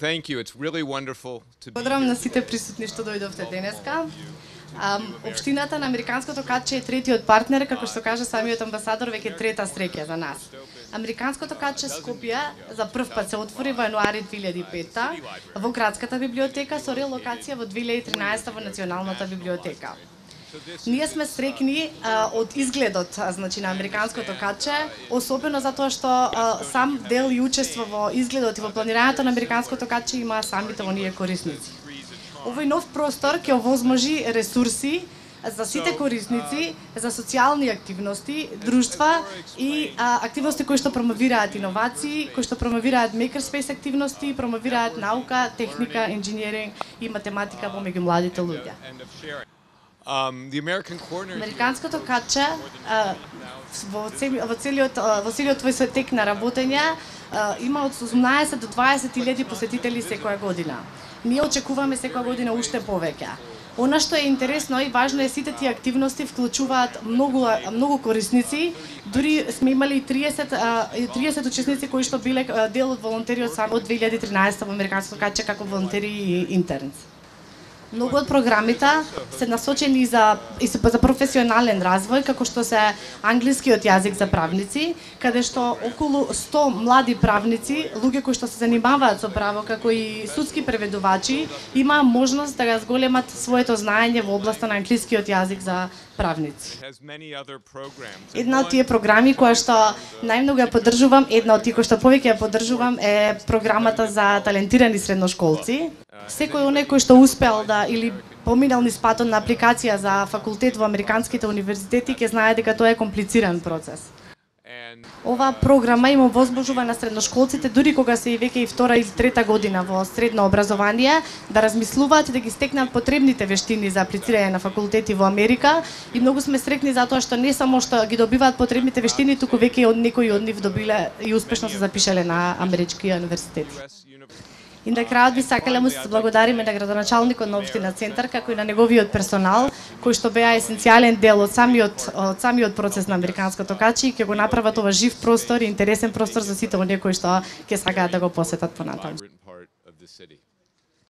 Thank you. It's really wonderful to be Благодарам here на сите today. присутни што дојдовте денеска. Општината на Американското Катче е третиот партнер, како што кажа самиот амбасадор, веќе трета среќа за нас. Американското Катче Скопје за прв пат се отвори во јануари 2005 во градската библиотека со релокација во 2013 во Националната библиотека. Ние сме среќни од изгледот, значи, на Американското Катче, особено затоа што сам дел и учество во изгледот и во планирањето на Американското Катче има самите оние корисници. Овој нов простор ќе овозможи ресурси за сите корисници, за социјални активности, друштва и активности кои што промовираат иновации, кои што промовираат makerspace активности, промовираат наука, техника, инженеринг и математика помеѓу младите луѓе. Американското Катче во целиот свој тек на работење има од 18 до 20.000 посетители секоја година. Ние очекуваме секоја година уште повеќе. Она што е интересно и важно е сите тие активности вклучуваат многу корисници. Дури сме имали 30 учесници кои што биле дел од волонтери само од 2013 во Американското Катче како волонтери и интернс. Многу од програмите се насочени за професионален развој, како што се англискиот јазик за правници, каде што околу 100 млади правници, луѓе кои што се занимаваат со право, како и судски преведувачи, има можност да го зголемат своето знаење во областа на англискиот јазик за правници. Една од тие програми која што најмногу ја поддржувам, една од тие кои што повеќе ја поддржувам е програмата за талентирани средношколци. Секој оној кој што успел да или поминал низ патот на апликација за факултет во американските универзитети ќе знае дека тоа е комплициран процес. Оваа програма им овозможува на средношколците, дури кога се и веќе и втора или трета година во средно образование, да размислуваат и да ги стекнат потребните вештини за аплицирање на факултети во Америка. И многу сме среќни затоа што не само што ги добиваат потребните вештини, туку веќе од некои од нив добиле и успешно се запишале на амерички универзитети. И на крајот би сакале му се благодариме на градоначалникот на општина Центар, како и на неговиот персонал, кои што беа есенцијален дел од самиот процес на Американското Катче и ќе го направат ова жив простор и интересен простор за сите оние кои што ќе сакаат да го посетат понатаму.